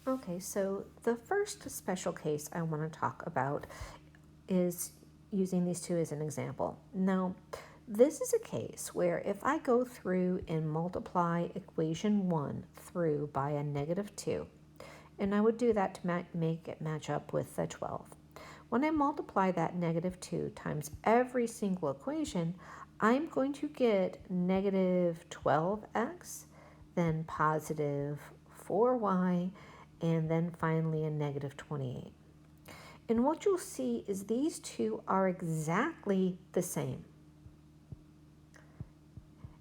Okay, so the first special case I want to talk about is using these two as an example. Now, this is a case where if I go through and multiply equation 1 through by a -2, and I would do that to make it match up with the 12. When I multiply that -2 times every single equation, I'm going to get -12x, then positive 4y, and then finally a -28. And what you'll see is these two are exactly the same.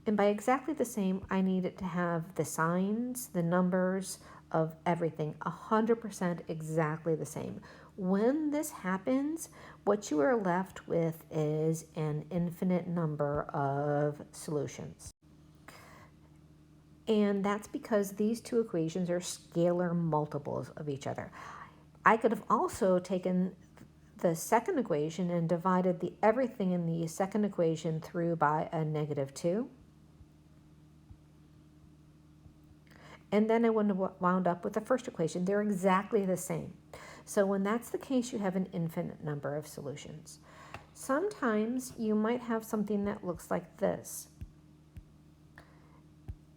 And by exactly the same, I need it to have the signs, the numbers of everything 100% exactly the same. When this happens, what you are left with is an infinite number of solutions. And that's because these two equations are scalar multiples of each other. I could have also taken the second equation and divided everything in the second equation through by a -2. And then I would have wound up with the first equation. They're exactly the same. So when that's the case, you have an infinite number of solutions. Sometimes you might have something that looks like this.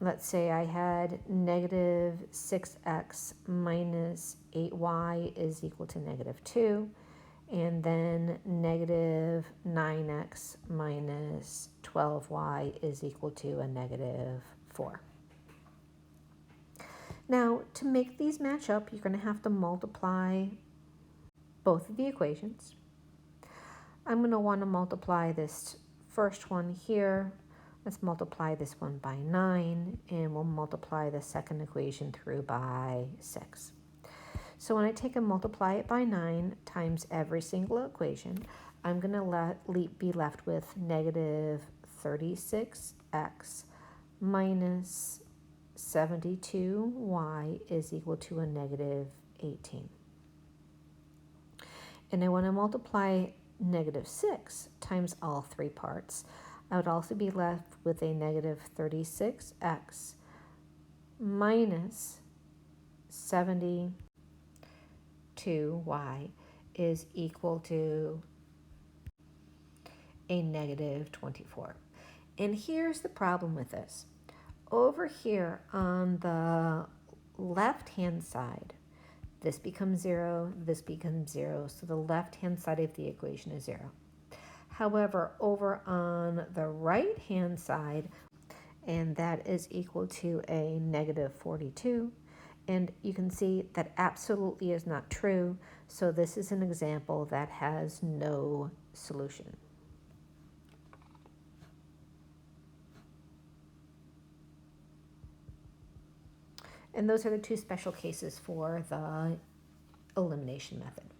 Let's say I had -6x minus 8y is equal to -2, and then -9x minus 12y is equal to a -4. Now, to make these match up, you're going to have to multiply both of the equations. I'm going to want to multiply this first one here. Let's multiply this one by 9, and we'll multiply the second equation through by 6. So when I take and multiply it by 9 times every single equation, I'm going to be left with -36x minus 72y is equal to a -18. And I want to multiply -6 times all three parts. I would also be left with a -36x minus 72y is equal to a -24. And here's the problem with this. Over here on the left-hand side, this becomes 0, this becomes 0, so the left-hand side of the equation is 0. However, over on the right-hand side, and that is equal to a -42, and you can see that absolutely is not true, so this is an example that has no solution. And those are the two special cases for the elimination method.